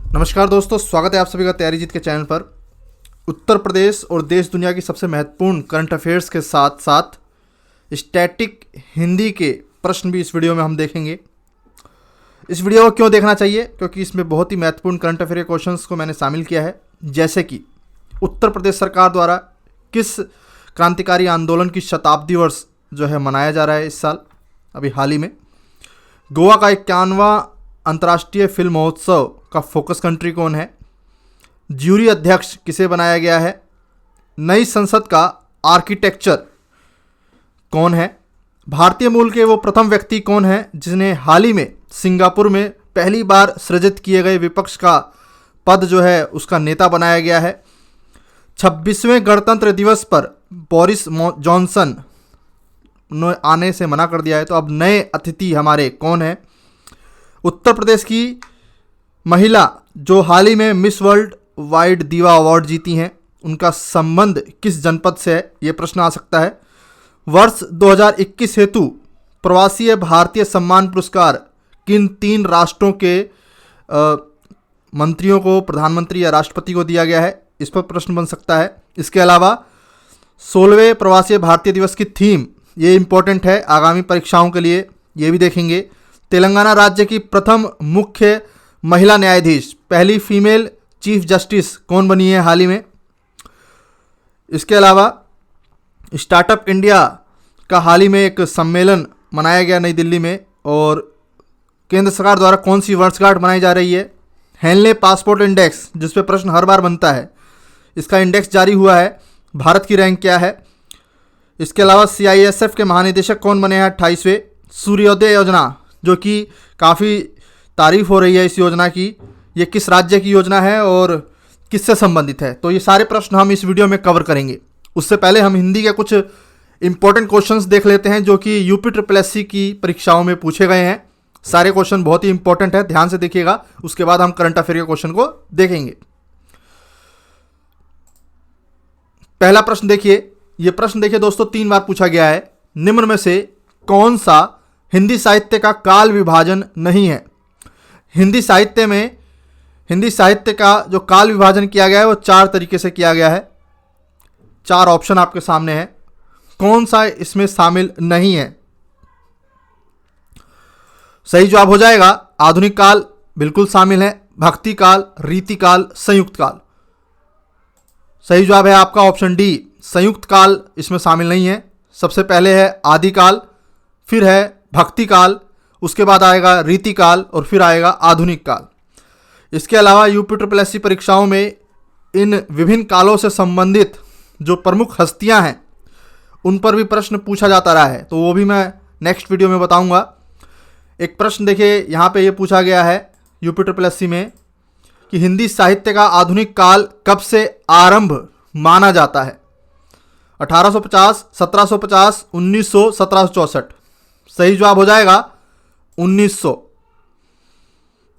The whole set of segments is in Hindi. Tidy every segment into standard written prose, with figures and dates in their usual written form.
नमस्कार दोस्तों, स्वागत है आप सभी का तैयारी जीत के चैनल पर। उत्तर प्रदेश और देश दुनिया की सबसे महत्वपूर्ण करंट अफेयर्स के साथ साथ स्टैटिक हिंदी के प्रश्न भी इस वीडियो में हम देखेंगे। इस वीडियो को क्यों देखना चाहिए? क्योंकि इसमें बहुत ही महत्वपूर्ण करंट अफेयर के क्वेश्चंस को मैंने शामिल किया है, जैसे कि उत्तर प्रदेश सरकार द्वारा किस क्रांतिकारी आंदोलन की शताब्दी वर्ष जो है मनाया जा रहा है इस साल, अभी हाल ही में। गोवा का 51वां अंतर्राष्ट्रीय फिल्म महोत्सव का फोकस कंट्री कौन है? ज्यूरी अध्यक्ष किसे बनाया गया है? नई संसद का आर्किटेक्चर कौन है? भारतीय मूल के वो प्रथम व्यक्ति कौन है जिसने हाल ही में सिंगापुर में पहली बार सृजित किए गए विपक्ष का पद जो है उसका नेता बनाया गया है? 26वें गणतंत्र दिवस पर बोरिस जॉनसन ने आने से मना कर दिया है, तो अब नए अतिथि हमारे कौन है? उत्तर प्रदेश की महिला जो हाल ही में मिस वर्ल्ड वाइड दीवा अवार्ड जीती हैं, उनका संबंध किस जनपद से है? ये प्रश्न आ सकता है। वर्ष 2021 हेतु प्रवासीय भारतीय सम्मान पुरस्कार किन 3 राष्ट्रों के मंत्रियों को, प्रधानमंत्री या राष्ट्रपति को दिया गया है? इस पर प्रश्न बन सकता है। इसके अलावा 16वें प्रवासीय भारतीय दिवस की थीम, ये इम्पोर्टेंट है आगामी परीक्षाओं के लिए, ये भी देखेंगे। तेलंगाना राज्य की प्रथम मुख्य महिला न्यायाधीश, पहली फीमेल चीफ जस्टिस कौन बनी है हाल ही में? इसके अलावा स्टार्टअप इंडिया का हाल ही में एक सम्मेलन मनाया गया नई दिल्ली में, और केंद्र सरकार द्वारा कौन सी वर्षगांठ मनाई जा रही है? हेनले पासपोर्ट इंडेक्स, जिस पे प्रश्न हर बार बनता है, इसका इंडेक्स जारी हुआ है, भारत की रैंक क्या है? इसके अलावा CISF के महानिदेशक कौन बने हैं 28वें? सूर्योदय योजना, जो कि काफ़ी तारीफ हो रही है इस योजना की, ये किस राज्य की योजना है और किससे संबंधित है? तो ये सारे प्रश्न हम इस वीडियो में कवर करेंगे। उससे पहले हम हिंदी के कुछ इंपॉर्टेंट क्वेश्चंस देख लेते हैं जो कि UPSSC की परीक्षाओं में पूछे गए हैं। सारे क्वेश्चन बहुत ही इंपॉर्टेंट है, ध्यान से देखिएगा। उसके बाद हम करंट अफेयर के क्वेश्चन को देखेंगे। पहला प्रश्न देखिए, ये प्रश्न देखिए दोस्तों, 3 बार पूछा गया है। निम्न में से कौन सा हिंदी साहित्य का काल विभाजन नहीं है? हिंदी साहित्य का जो काल विभाजन किया गया है वो 4 तरीके से किया गया है। 4 ऑप्शन आपके सामने है, कौन सा इसमें शामिल नहीं है? सही जवाब हो जाएगा आधुनिक काल, बिल्कुल शामिल है। भक्ति काल, रीति काल, संयुक्त काल। सही जवाब है आपका ऑप्शन डी, संयुक्त काल इसमें शामिल नहीं है। सबसे पहले है आदिकाल, फिर है भक्ति काल, उसके बाद आएगा रीति काल और फिर आएगा आधुनिक काल। इसके अलावा UPSSC परीक्षाओं में इन विभिन्न कालों से संबंधित जो प्रमुख हस्तियां हैं उन पर भी प्रश्न पूछा जाता रहा है, तो वो भी मैं नेक्स्ट वीडियो में बताऊंगा। एक प्रश्न देखिए यहाँ पे ये पूछा गया है UPSSC में कि हिंदी साहित्य का आधुनिक काल कब से आरंभ माना जाता है? 1850, 1750, 1900, 1764। सही जवाब हो जाएगा 1900।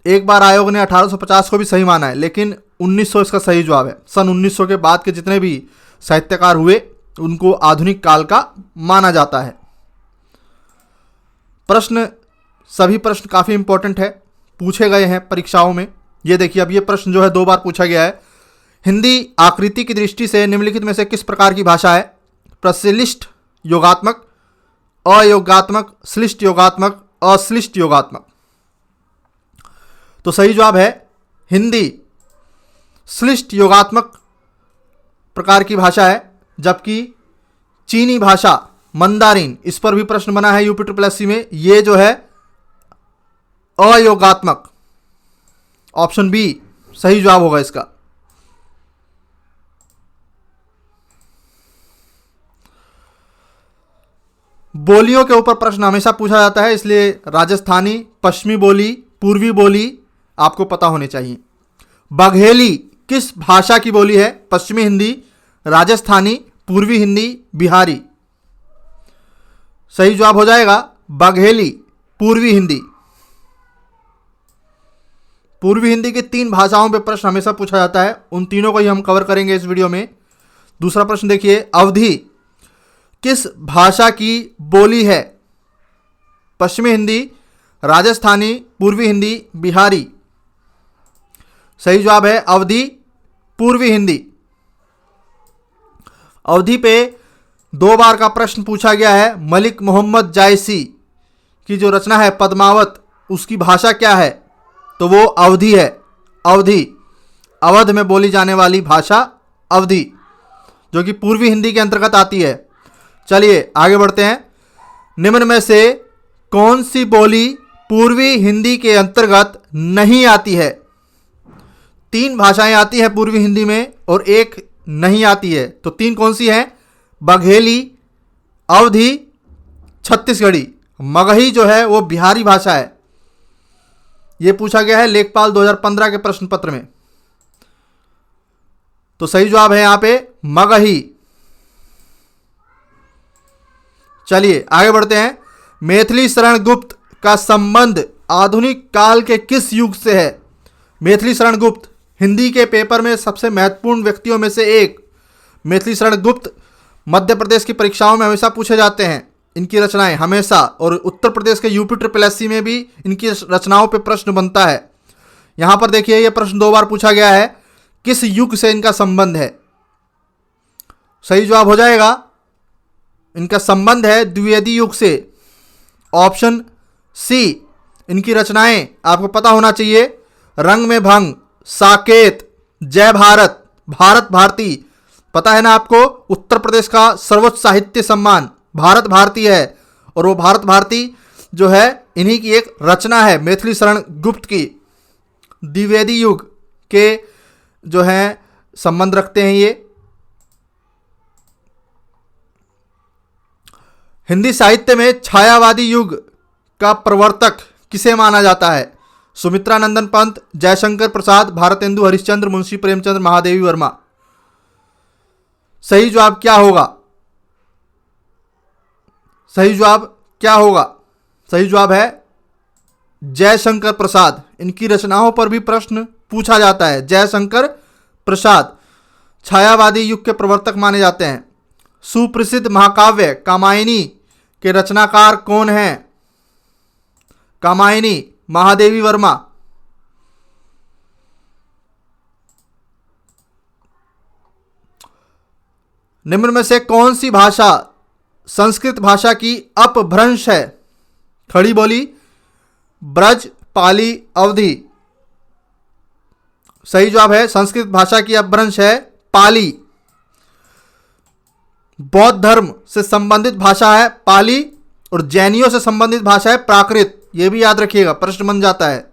एक बार आयोग ने 1850 को भी सही माना है, लेकिन 1900 इसका सही जवाब है। सन 1900 के बाद के जितने भी साहित्यकार हुए उनको आधुनिक काल का माना जाता है। सभी प्रश्न काफ़ी इंपॉर्टेंट है, पूछे गए हैं परीक्षाओं में। ये देखिए, अब ये प्रश्न जो है 2 बार पूछा गया है। हिंदी आकृति की दृष्टि से निम्नलिखित में से किस प्रकार की भाषा है? प्रश्लिष्ट योगात्मक, अयोगात्मक, श्लिष्ट योगात्मक, अश्लिष्ट योगात्मक। तो सही जवाब है हिंदी श्लिष्ट योगात्मक प्रकार की भाषा है, जबकि चीनी भाषा मंदारिन, इस पर भी प्रश्न बना है UPSSC में, ये जो है अयोगात्मक। ऑप्शन बी सही जवाब होगा इसका। बोलियों के ऊपर प्रश्न हमेशा पूछा जाता है, इसलिए राजस्थानी, पश्चिमी बोली, पूर्वी बोली आपको पता होने चाहिए। बघेली किस भाषा की बोली है? पश्चिमी हिंदी, राजस्थानी, पूर्वी हिंदी, बिहारी। सही जवाब हो जाएगा बघेली, पूर्वी हिंदी। पूर्वी हिंदी की 3 भाषाओं पे प्रश्न हमेशा पूछा जाता है, उन तीनों को ही हम कवर करेंगे इस वीडियो में। दूसरा प्रश्न देखिए, अवधी किस भाषा की बोली है? पश्चिमी हिंदी, राजस्थानी, पूर्वी हिंदी, बिहारी। सही जवाब है अवधी, पूर्वी हिंदी। अवधी पे 2 बार का प्रश्न पूछा गया है। मलिक मोहम्मद जायसी की जो रचना है पद्मावत, उसकी भाषा क्या है? तो वो अवधी है। अवधी, अवध में बोली जाने वाली भाषा अवधी, जो कि पूर्वी हिंदी के अंतर्गत आती है। चलिए आगे बढ़ते हैं। निम्न में से कौन सी बोली पूर्वी हिंदी के अंतर्गत नहीं आती है? 3 भाषाएं आती हैं पूर्वी हिंदी में और 1 नहीं आती है। तो 3 कौन सी हैं? बघेली, अवधी, छत्तीसगढ़ी। मगही जो है वो बिहारी भाषा है। ये पूछा गया है लेखपाल 2015 के प्रश्न पत्र में। तो सही जवाब है यहां पे मगही। चलिए आगे बढ़ते हैं। मैथिली शरण गुप्त का संबंध आधुनिक काल के किस युग से है? मैथिली शरण गुप्त हिंदी के पेपर में सबसे महत्वपूर्ण व्यक्तियों में से एक। मैथिली शरण गुप्त मध्य प्रदेश की परीक्षाओं में हमेशा पूछे जाते हैं, इनकी रचनाएं हमेशा। और उत्तर प्रदेश के यूपी SSS में भी इनकी रचनाओं पे प्रश्न बनता है। यहां पर देखिए ये प्रश्न 2 बार पूछा गया है, किस युग से इनका संबंध है? सही जवाब हो जाएगा इनका संबंध है द्विवेदी युग से। Option C. इनकी रचनाएं आपको पता होना चाहिए, रंग में भंग, साकेत, जय भारत, भारत भारती। पता है ना आपको, उत्तर प्रदेश का सर्वोच्च साहित्य सम्मान भारत भारती है। और वो भारत भारती जो है इन्हीं की एक रचना है, मैथिली शरण गुप्त की। द्विवेदी युग के जो है संबंध रखते हैं ये। हिंदी साहित्य में छायावादी युग का प्रवर्तक किसे माना जाता है? सुमित्रा नंदन पंत, जयशंकर प्रसाद, भारतेंदु हरिश्चंद्र, मुंशी प्रेमचंद्र, महादेवी वर्मा। सही जवाब क्या होगा? सही जवाब क्या होगा? सही जवाब है जयशंकर प्रसाद। इनकी रचनाओं पर भी प्रश्न पूछा जाता है। जयशंकर प्रसाद छायावादी युग के प्रवर्तक माने जाते हैं। सुप्रसिद्ध महाकाव्य कामायनी के रचनाकार कौन हैं? कामायनी, महादेवी वर्मा। निम्न में से कौन सी भाषा संस्कृत भाषा की अपभ्रंश है? खड़ी बोली, ब्रज, पाली, अवधी। सही जवाब है संस्कृत भाषा की अपभ्रंश है पाली। बौद्ध धर्म से संबंधित भाषा है पाली और जैनियों से संबंधित भाषा है प्राकृत। यह भी याद रखिएगा, प्रश्न बन जाता है।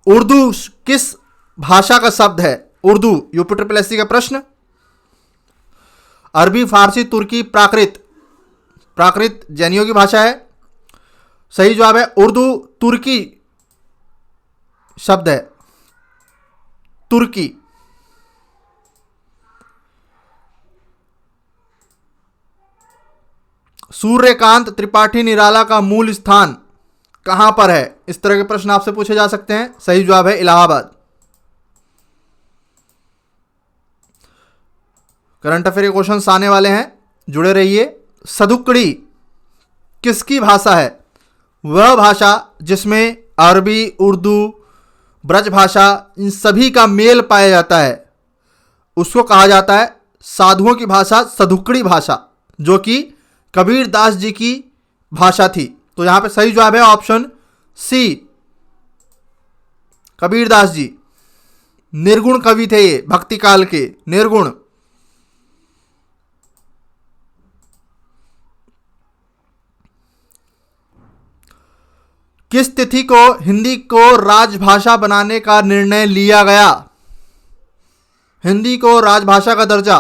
उर्दू किस भाषा का शब्द है? उर्दू यूपी SSS का प्रश्न। अरबी, फारसी, तुर्की, प्राकृत। प्राकृत जैनियों की भाषा है। सही जवाब है उर्दू तुर्की शब्द है, तुर्की। सूर्यकांत त्रिपाठी निराला का मूल स्थान कहां पर है? इस तरह के प्रश्न आपसे पूछे जा सकते हैं। सही जवाब है इलाहाबाद। करंट अफेयर के क्वेश्चंस आने वाले हैं, जुड़े रहिए। सदुकड़ी किसकी भाषा है? वह भाषा जिसमें अरबी, उर्दू, ब्रज भाषा इन सभी का मेल पाया जाता है, उसको कहा जाता है साधुओं की भाषा, सदुकड़ी भाषा, जो कि कबीर दास जी की भाषा थी। तो यहां पे सही जवाब है ऑप्शन सी, कबीर दास जी। निर्गुण कवि थे ये, भक्ति काल के निर्गुण। किस तिथि को हिंदी को राजभाषा बनाने का निर्णय लिया गया? हिंदी को राजभाषा का दर्जा।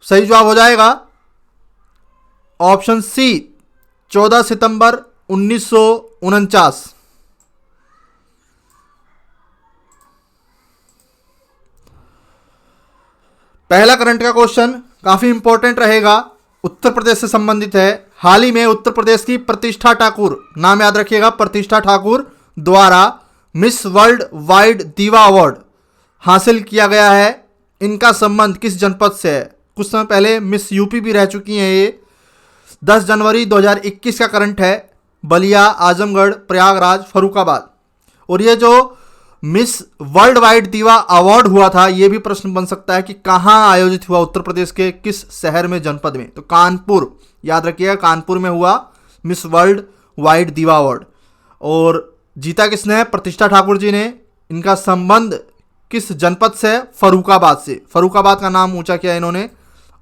सही जवाब हो जाएगा ऑप्शन सी, 14 सितंबर 1949। पहला करंट का क्वेश्चन काफी इंपॉर्टेंट रहेगा, उत्तर प्रदेश से संबंधित है। हाल ही में उत्तर प्रदेश की प्रतिष्ठा ठाकुर, नाम याद रखिएगा, प्रतिष्ठा ठाकुर द्वारा मिस वर्ल्ड वाइड दीवा अवार्ड हासिल किया गया है। इनका संबंध किस जनपद से है? कुछ समय पहले मिस यूपी भी रह चुकी हैं ये। 10 जनवरी 2021 का करंट है। बलिया, आजमगढ़, प्रयागराज, फर्रुखाबाद। और ये जो मिस वर्ल्ड वाइड दीवा अवार्ड हुआ था, ये भी प्रश्न बन सकता है कि कहाँ आयोजित हुआ, उत्तर प्रदेश के किस शहर में, जनपद में। तो कानपुर, याद रखिएगा, कानपुर में हुआ मिस वर्ल्ड वाइड दीवा अवार्ड। और जीता किसने है? प्रतिष्ठा ठाकुर जी ने। इनका संबंध किस जनपद से है? फर्रुखाबाद से। फर्रुखाबाद का नाम ऊंचा किया इन्होंने,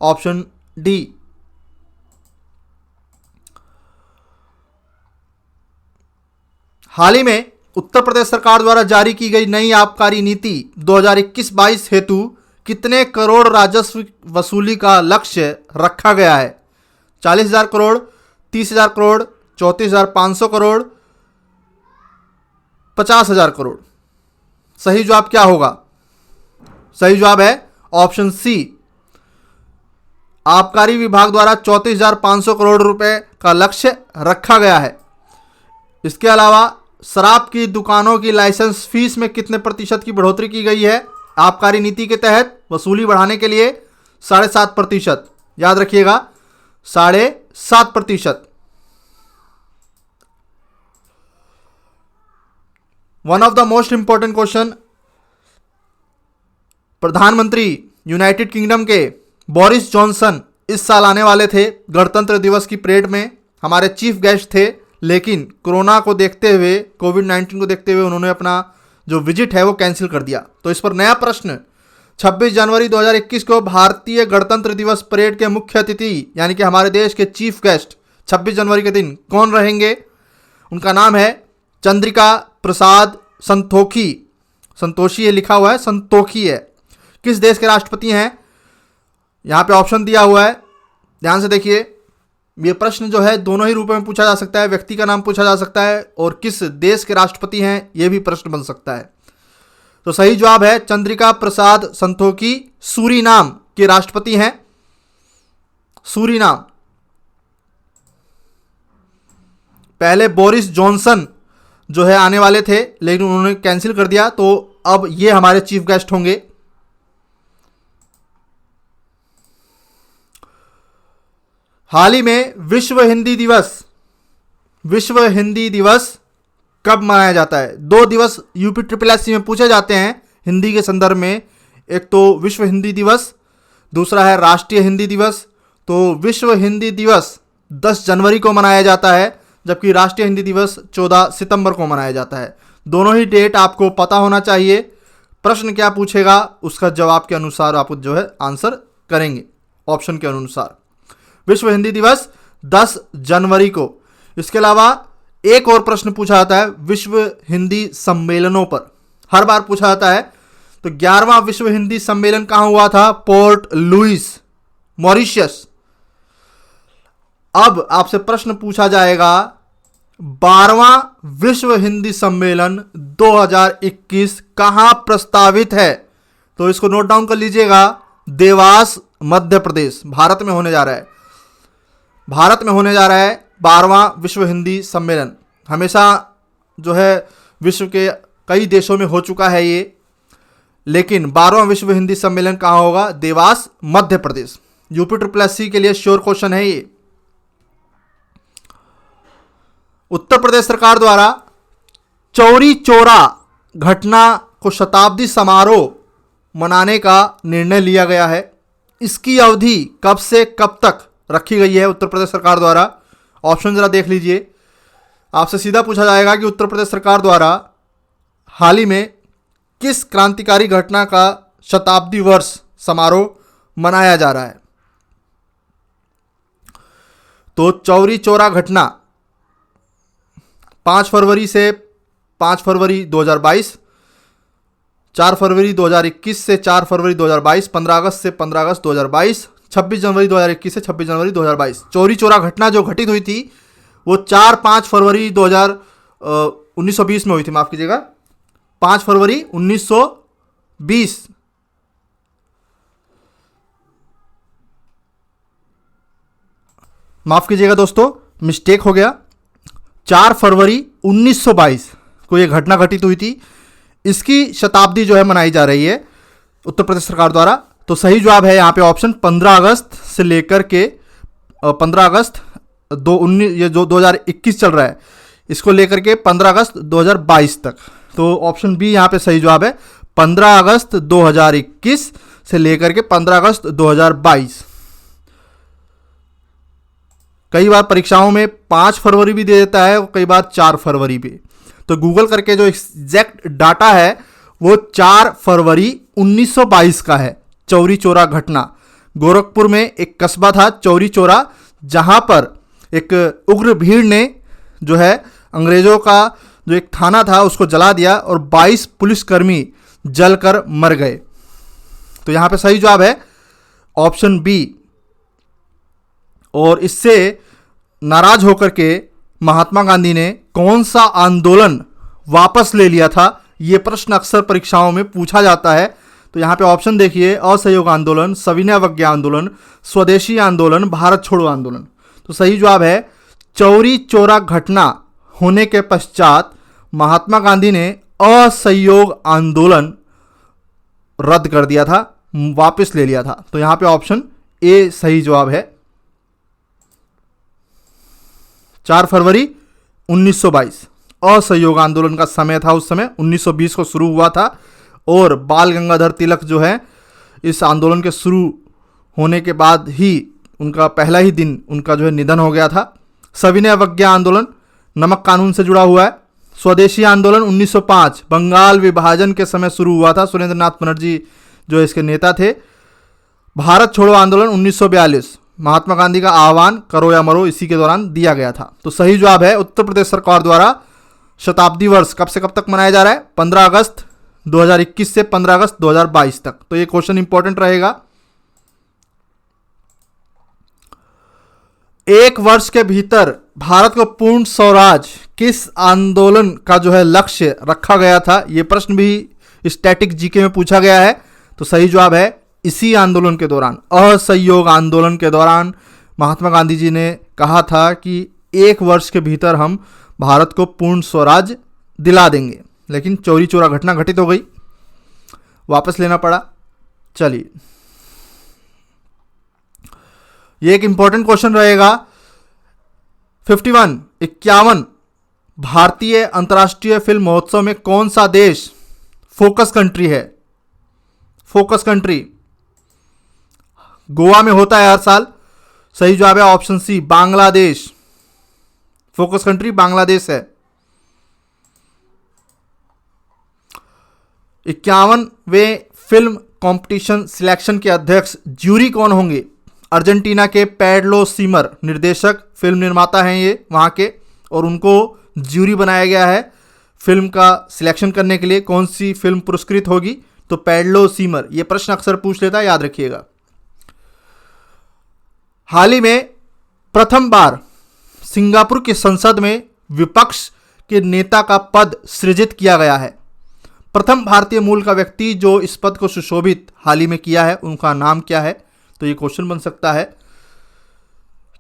ऑप्शन डी। हाल ही में उत्तर प्रदेश सरकार द्वारा जारी की गई नई आबकारी नीति 2021-22 हेतु कितने करोड़ राजस्व वसूली का लक्ष्य रखा गया है? 40,000 करोड़, 30,000 करोड़, 34,500 करोड़, 50,000 करोड़। सही जवाब क्या होगा? सही जवाब है ऑप्शन सी। आबकारी विभाग द्वारा 34,500 करोड़ रुपए का लक्ष्य रखा गया है। इसके अलावा शराब की दुकानों की लाइसेंस फीस में कितने प्रतिशत की बढ़ोतरी की गई है आबकारी नीति के तहत वसूली बढ़ाने के लिए? 7.5%। याद रखिएगा, 7.5%। One of the most important question, प्रधानमंत्री यूनाइटेड किंगडम के बोरिस जॉनसन इस साल आने वाले थे गणतंत्र दिवस की परेड में, हमारे चीफ गेस्ट थे, लेकिन कोरोना को देखते हुए, कोविड-19 को देखते हुए उन्होंने अपना जो विजिट है वो कैंसिल कर दिया। तो इस पर नया प्रश्न, 26 जनवरी 2021 को भारतीय गणतंत्र दिवस परेड के मुख्य अतिथि यानी कि हमारे देश के चीफ गेस्ट 26 जनवरी के दिन कौन रहेंगे? उनका नाम है चंद्रिका प्रसाद संतोखी। संतोषी ये लिखा हुआ है, संतोखी है। किस देश के राष्ट्रपति हैं? यहाँ पे ऑप्शन दिया हुआ है, ध्यान से देखिए। ये प्रश्न जो है दोनों ही रूपों में पूछा जा सकता है, व्यक्ति का नाम पूछा जा सकता है और किस देश के राष्ट्रपति हैं ये भी प्रश्न बन सकता है। तो सही जवाब है चंद्रिका प्रसाद संतोखी, सूरीनाम के राष्ट्रपति हैं। सूरीनाम। पहले बोरिस जॉनसन जो है आने वाले थे लेकिन उन्होंने कैंसिल कर दिया, तो अब ये हमारे चीफ गेस्ट होंगे। हाल ही में विश्व हिंदी दिवस कब मनाया जाता है? 2 दिवस यूपी SSSC में पूछे जाते हैं हिंदी के संदर्भ में। एक तो विश्व हिंदी दिवस, दूसरा है राष्ट्रीय हिंदी दिवस। तो विश्व हिंदी दिवस 10 जनवरी को मनाया जाता है, जबकि राष्ट्रीय हिंदी दिवस 14 सितंबर को मनाया जाता है। दोनों ही डेट आपको पता होना चाहिए। प्रश्न क्या पूछेगा उसका जवाब के अनुसार आप जो है आंसर करेंगे, ऑप्शन के अनुसार। विश्व हिंदी दिवस 10 जनवरी को। इसके अलावा एक और प्रश्न पूछा जाता है विश्व हिंदी सम्मेलनों पर, हर बार पूछा जाता है। तो 11वां विश्व हिंदी सम्मेलन कहां हुआ था? Port Louis, Mauritius. अब आपसे प्रश्न पूछा जाएगा 12वां विश्व हिंदी सम्मेलन 2021 कहां प्रस्तावित है? तो इसको नोट डाउन कर लीजिएगा। देवास, मध्य प्रदेश, भारत में होने जा रहा है। भारत में होने जा रहा है 12वां विश्व हिंदी सम्मेलन। हमेशा जो है विश्व के कई देशों में हो चुका है ये, लेकिन 12वां विश्व हिंदी सम्मेलन कहाँ होगा? देवास, मध्य प्रदेश। यूपी SSSC के लिए श्योर क्वेश्चन है ये। उत्तर प्रदेश सरकार द्वारा चौरी चौरा घटना को शताब्दी समारोह मनाने का निर्णय लिया गया है। इसकी अवधि कब से कब तक रखी गई है उत्तर प्रदेश सरकार द्वारा? ऑप्शन जरा देख लीजिए। आपसे सीधा पूछा जाएगा कि उत्तर प्रदेश सरकार द्वारा हाल ही में किस क्रांतिकारी घटना का शताब्दी वर्ष समारोह मनाया जा रहा है? तो चौरी चौरा घटना 5 फरवरी से 5 फरवरी 2022, 4 फरवरी 2021 से 4 फरवरी 2022, 15 अगस्त से 15 अगस्त 2022, 26 जनवरी 2021 से 26 जनवरी 2022। चौरी चौरा घटना जो घटित हुई थी वो 4-5 फरवरी 1920 में हुई थी, माफ कीजिएगा, 5 फरवरी 1920। माफ कीजिएगा दोस्तों, मिस्टेक हो गया। 4 फरवरी 1922 को यह घटना घटित हुई थी। इसकी शताब्दी जो है मनाई जा रही है उत्तर प्रदेश सरकार द्वारा। तो सही जवाब है यहाँ पे ऑप्शन 15 अगस्त से लेकर के 15 अगस्त ये जो 2021 चल रहा है इसको लेकर के 15 अगस्त 2022 तक। तो ऑप्शन बी यहाँ पे सही जवाब है, 15 अगस्त 2021 से लेकर के 15 अगस्त 2022। कई बार परीक्षाओं में 5 फरवरी भी दे देता है और कई बार 4 फरवरी भी। तो गूगल करके जो एग्जैक्ट डाटा है वो 4 फरवरी 1922 का है। चौरी चौरा घटना, गोरखपुर में एक कस्बा था चौरी चौरा, जहां पर एक उग्र भीड़ ने जो है अंग्रेजों का जो एक थाना था उसको जला दिया और 22 पुलिसकर्मी जलकर मर गए। तो यहां पे सही जवाब है ऑप्शन बी। और इससे नाराज होकर के महात्मा गांधी ने कौन सा आंदोलन वापस ले लिया था, यह प्रश्न अक्सर परीक्षाओं में पूछा जाता है। तो यहां पे ऑप्शन देखिए, असहयोग आंदोलन, सविनय अवज्ञा आंदोलन, स्वदेशी आंदोलन, भारत छोड़ो आंदोलन। तो सही जवाब है चौरी चौरा घटना होने के पश्चात महात्मा गांधी ने असहयोग आंदोलन रद्द कर दिया था, वापस ले लिया था। तो यहां पे ऑप्शन ए सही जवाब है, 4 फरवरी 1922 असहयोग आंदोलन का समय था। उस समय 1920 को शुरू हुआ था और बाल गंगाधर तिलक जो है इस आंदोलन के शुरू होने के बाद ही उनका पहला ही दिन उनका जो है निधन हो गया था। सविनय अवज्ञा आंदोलन नमक कानून से जुड़ा हुआ है। स्वदेशी आंदोलन 1905 बंगाल विभाजन के समय शुरू हुआ था, सुरेंद्र नाथ बनर्जी जो इसके नेता थे। भारत छोड़ो आंदोलन 1942 महात्मा गांधी का आह्वान करो या मरो इसी के दौरान दिया गया था। तो सही जवाब है उत्तर प्रदेश सरकार द्वारा शताब्दी वर्ष कब से कब तक मनाया जा रहा है, 15 अगस्त 2021 से 15 अगस्त 2022 तक। तो ये क्वेश्चन इंपॉर्टेंट रहेगा। एक वर्ष के भीतर भारत को पूर्ण स्वराज किस आंदोलन का जो है लक्ष्य रखा गया था, यह प्रश्न भी स्टैटिक जीके में पूछा गया है। तो सही जवाब है इसी आंदोलन के दौरान, असहयोग आंदोलन के दौरान महात्मा गांधी जी ने कहा था कि एक वर्ष के भीतर हम भारत को पूर्ण स्वराज दिला देंगे, लेकिन चौरी चौरा घटना घटित हो गई, वापस लेना पड़ा। चलिए, ये एक इंपॉर्टेंट क्वेश्चन रहेगा। 51 भारतीय अंतर्राष्ट्रीय फिल्म महोत्सव में कौन सा देश फोकस कंट्री है? फोकस कंट्री गोवा में होता है हर साल। सही जवाब है option C, Bangladesh. Focus country Bangladesh है। 51वें फिल्म कंपटीशन सिलेक्शन के अध्यक्ष ज्यूरी कौन होंगे? अर्जेंटीना के पेड्लो सीमर निर्देशक, फिल्म निर्माता हैं ये वहाँ के, और उनको ज्यूरी बनाया गया है फिल्म का सिलेक्शन करने के लिए कौन सी फिल्म पुरस्कृत होगी। तो पेड्लो सीमर, ये प्रश्न अक्सर पूछ लेता है, याद रखिएगा। हाल ही में प्रथम बार सिंगापुर की संसद में विपक्ष के नेता का पद सृजित किया गया है। प्रथम भारतीय मूल का व्यक्ति जो इस पद को सुशोभित हाल ही में किया है, उनका नाम क्या है? तो ये क्वेश्चन बन सकता है।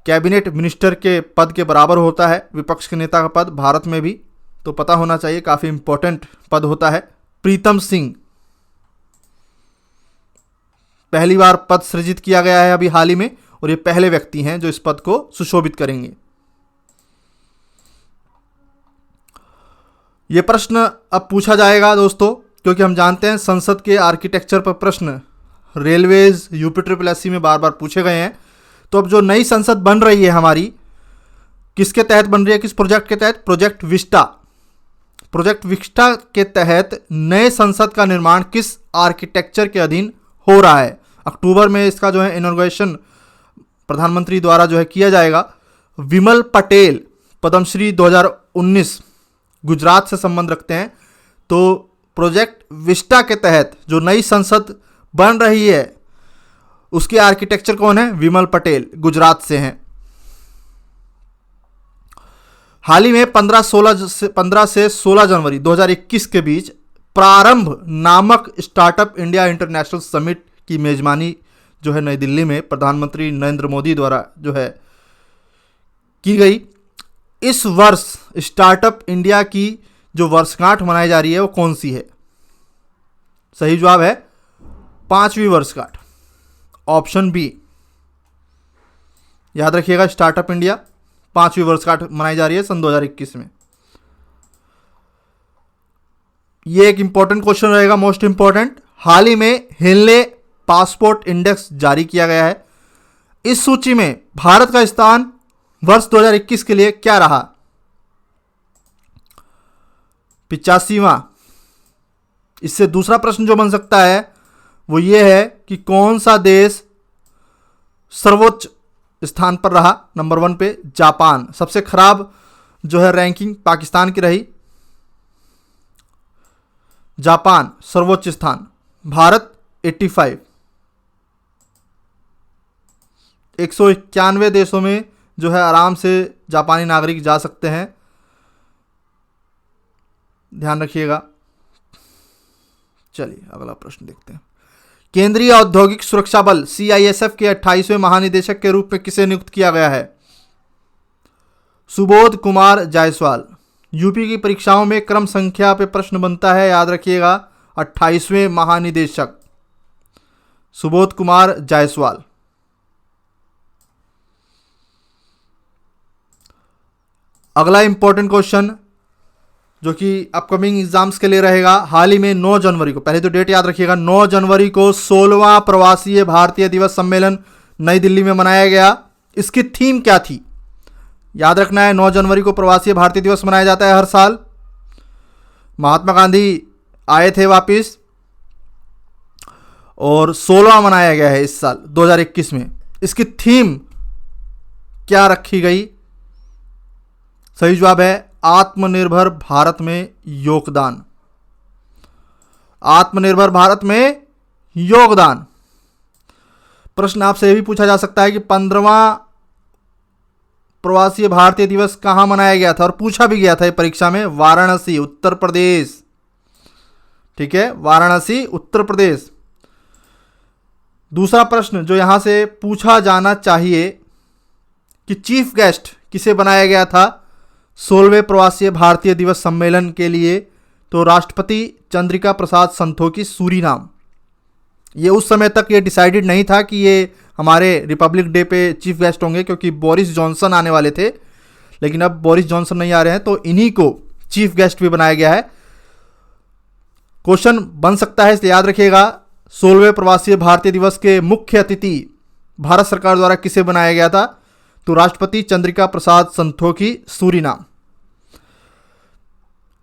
कैबिनेट मिनिस्टर के पद के बराबर होता है विपक्ष के नेता का पद भारत में भी, तो पता होना चाहिए, काफी इंपॉर्टेंट पद होता है। प्रीतम सिंह पहली बार पद सृजित किया गया है अभी हाल ही में, और ये पहले व्यक्ति हैं जो इस पद को सुशोभित करेंगे। यह प्रश्न अब पूछा जाएगा दोस्तों, क्योंकि हम जानते हैं संसद के आर्किटेक्चर पर प्रश्न रेलवेज यूपी में बार बार पूछे गए हैं। तो अब जो नई संसद बन रही है हमारी, किसके तहत बन रही है, किस प्रोजेक्ट के तहत? Project Vista. प्रोजेक्ट विस्टा के तहत नए संसद का निर्माण किस आर्किटेक्चर के अधीन हो रहा है? अक्टूबर में इसका जो है इनॉग्रेशन प्रधानमंत्री द्वारा जो है किया जाएगा। विमल पटेल पद्मश्री 2019 गुजरात से संबंध रखते हैं। तो प्रोजेक्ट विस्टा के तहत जो नई संसद बन रही है उसके आर्किटेक्चर कौन है? विमल पटेल गुजरात से हैं। हाल ही में 15 से 16 जनवरी 2021 के बीच प्रारंभ नामक स्टार्टअप इंडिया इंटरनेशनल समिट की मेजबानी जो है नई दिल्ली में प्रधानमंत्री नरेंद्र मोदी द्वारा जो है की गई। इस वर्ष स्टार्टअप इंडिया की जो वर्षगांठ मनाई जा रही है वो कौन सी है? सही जवाब है 5वीं वर्षगांठ, ऑप्शन बी। याद रखिएगा, स्टार्टअप इंडिया 5वीं वर्षगांठ मनाई जा रही है सन 2021 में। ये एक इंपॉर्टेंट क्वेश्चन रहेगा, मोस्ट इंपॉर्टेंट। हाल ही में हेनले पासपोर्ट इंडेक्स जारी किया गया है। इस सूची में भारत का स्थान वर्ष 2021 के लिए क्या रहा? 85वां। इससे दूसरा प्रश्न जो बन सकता है वो ये है कि कौन सा देश सर्वोच्च स्थान पर रहा? नंबर 1 पे जापान। सबसे खराब जो है रैंकिंग पाकिस्तान की रही। जापान सर्वोच्च स्थान, भारत 85। 191 देशों में जो है आराम से जापानी नागरिक जा सकते हैं, ध्यान रखिएगा। चलिए अगला प्रश्न देखते हैं। केंद्रीय औद्योगिक सुरक्षा बल CISF के 28वें महानिदेशक के रूप में किसे नियुक्त किया गया है? सुबोध कुमार जायसवाल। यूपी की परीक्षाओं में क्रम संख्या पे प्रश्न बनता है, याद रखिएगा। 28वें महानिदेशक सुबोध कुमार जायसवाल। अगला इंपॉर्टेंट क्वेश्चन जो कि अपकमिंग एग्जाम्स के लिए रहेगा। हाल ही में 9 जनवरी को, पहले तो डेट याद रखिएगा, 9 जनवरी को 16वां प्रवासीय भारतीय दिवस सम्मेलन नई दिल्ली में मनाया गया। इसकी थीम क्या थी? याद रखना है, 9 जनवरी को प्रवासीय भारतीय दिवस मनाया जाता है हर साल। महात्मा गांधी आए थे वापिस और 16वां मनाया गया है इस साल 2021 में। इसकी थीम क्या रखी गई? सही जवाब है आत्मनिर्भर भारत में योगदान। आत्मनिर्भर भारत में योगदान। प्रश्न आपसे यह भी पूछा जा सकता है कि 15वां प्रवासीय भारतीय दिवस कहां मनाया गया था, और पूछा भी गया था परीक्षा में। वाराणसी, उत्तर प्रदेश। ठीक है, वाराणसी, उत्तर प्रदेश। दूसरा प्रश्न जो यहां से पूछा जाना चाहिए कि चीफ गेस्ट किसे बनाया गया था 16वें प्रवासीय भारतीय दिवस सम्मेलन के लिए? तो राष्ट्रपति चंद्रिका प्रसाद संतोखी, सूरीनाम। ये उस समय तक ये डिसाइडेड नहीं था कि ये हमारे रिपब्लिक डे पे चीफ गेस्ट होंगे, क्योंकि बोरिस जॉनसन आने वाले थे, लेकिन अब बोरिस जॉनसन नहीं आ रहे हैं, तो इन्हीं को चीफ गेस्ट भी बनाया गया है। क्वेश्चन बन सकता है, इसलिए याद रखिएगा। 16वें प्रवासीय भारतीय दिवस के मुख्य अतिथि भारत सरकार द्वारा किसे बनाया गया था? तो राष्ट्रपति चंद्रिका प्रसाद संतोखी, सूरीनाम।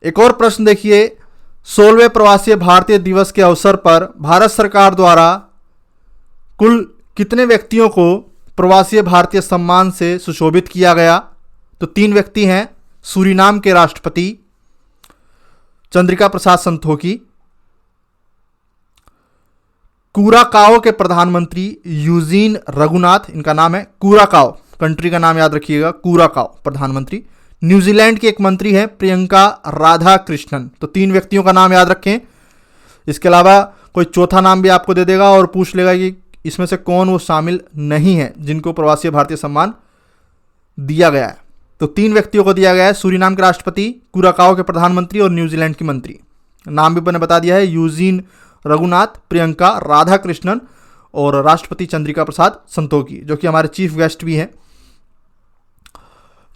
एक और प्रश्न देखिए। 16वें प्रवासीय भारतीय दिवस के अवसर पर भारत सरकार द्वारा कुल कितने व्यक्तियों को प्रवासीय भारतीय सम्मान से सुशोभित किया गया? तो 3 व्यक्ति हैं। सूरीनाम के राष्ट्रपति चंद्रिका प्रसाद संतोखी, कूराकाओ के प्रधानमंत्री यूजीन रघुनाथ, इनका नाम है कूराकाओ, कंट्री का नाम याद रखिएगा, कूराकाओ प्रधानमंत्री। न्यूजीलैंड के एक मंत्री हैं प्रियंका राधा कृष्णन। तो 3 व्यक्तियों का नाम याद रखें। इसके अलावा कोई चौथा नाम भी आपको दे देगा और पूछ लेगा कि इसमें से कौन वो शामिल नहीं है जिनको प्रवासीय भारतीय सम्मान दिया गया है। तो 3 व्यक्तियों को दिया गया है, सूरीनाम के राष्ट्रपति, कूराकाओ के प्रधानमंत्री और न्यूजीलैंड की मंत्री। नाम भी मैंने बता दिया है, यूजीन रघुनाथ, प्रियंका राधा कृष्णन और राष्ट्रपति चंद्रिका प्रसाद संतोखी, जो कि हमारे चीफ गेस्ट भी हैं।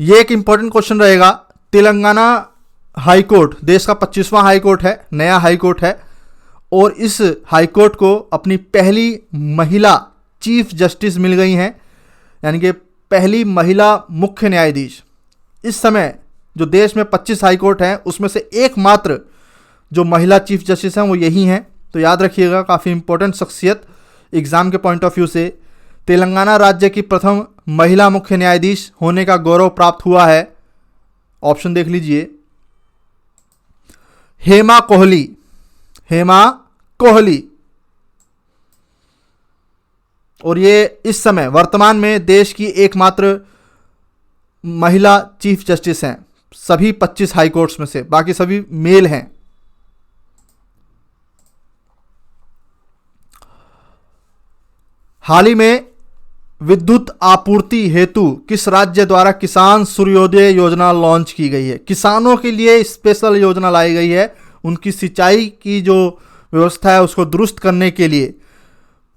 ये एक इंपॉर्टेंट क्वेश्चन रहेगा। तेलंगाना हाई कोर्ट देश का 25वां हाई कोर्ट है, नया हाई कोर्ट है, और इस हाई कोर्ट को अपनी पहली महिला चीफ जस्टिस मिल गई हैं, यानी कि पहली महिला मुख्य न्यायाधीश। इस समय जो देश में 25 हाई कोर्ट हैं उसमें से एकमात्र जो महिला चीफ जस्टिस हैं वो यही हैं। तो याद रखिएगा, काफ़ी इंपॉर्टेंट शख्सियत एग्जाम के पॉइंट ऑफ व्यू से। तेलंगाना राज्य की प्रथम महिला मुख्य न्यायाधीश होने का गौरव प्राप्त हुआ है। ऑप्शन देख लीजिए, हेमा कोहली। हेमा कोहली। और ये इस समय वर्तमान में देश की एकमात्र महिला चीफ जस्टिस हैं सभी 25 हाई कोर्ट्स में से, बाकी सभी मेल हैं। हाल ही में विद्युत आपूर्ति हेतु किस राज्य द्वारा किसान सूर्योदय योजना लॉन्च की गई है? किसानों के लिए स्पेशल योजना लाई गई है। उनकी सिंचाई की जो व्यवस्था है उसको दुरुस्त करने के लिए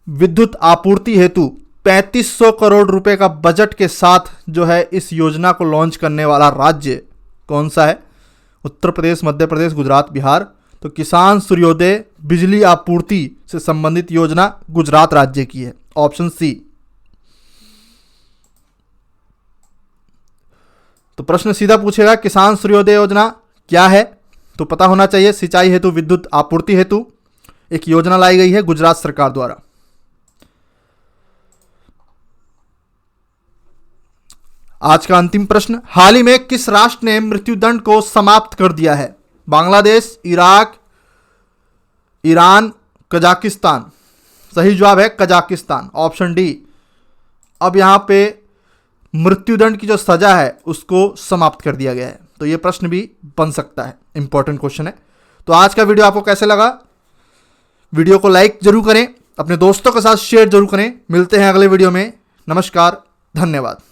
विद्युत आपूर्ति हेतु 3500 करोड़ रुपए का बजट के साथ जो है इस योजना को लॉन्च करने वाला राज्य कौन सा है? उत्तर प्रदेश, मध्य प्रदेश, गुजरात, बिहार। तो किसान सूर्योदय बिजली आपूर्ति से संबंधित योजना गुजरात राज्य की है, ऑप्शन सी। तो प्रश्न सीधा पूछेगा किसान सूर्योदय योजना क्या है, तो पता होना चाहिए। सिंचाई हेतु विद्युत आपूर्ति हेतु एक योजना लाई गई है गुजरात सरकार द्वारा। आज का अंतिम प्रश्न, हाल ही में किस राष्ट्र ने मृत्युदंड को समाप्त कर दिया है? Bangladesh, Iraq, Iran, Kazakhstan. सही जवाब है कजाकिस्तान, ऑप्शन डी। अब यहां पे मृत्युदंड की जो सजा है उसको समाप्त कर दिया गया है। तो यह प्रश्न भी बन सकता है, इंपॉर्टेंट क्वेश्चन है। तो आज का वीडियो आपको कैसे लगा? वीडियो को लाइक जरूर करें, अपने दोस्तों के साथ शेयर जरूर करें। मिलते हैं अगले वीडियो में। नमस्कार, धन्यवाद।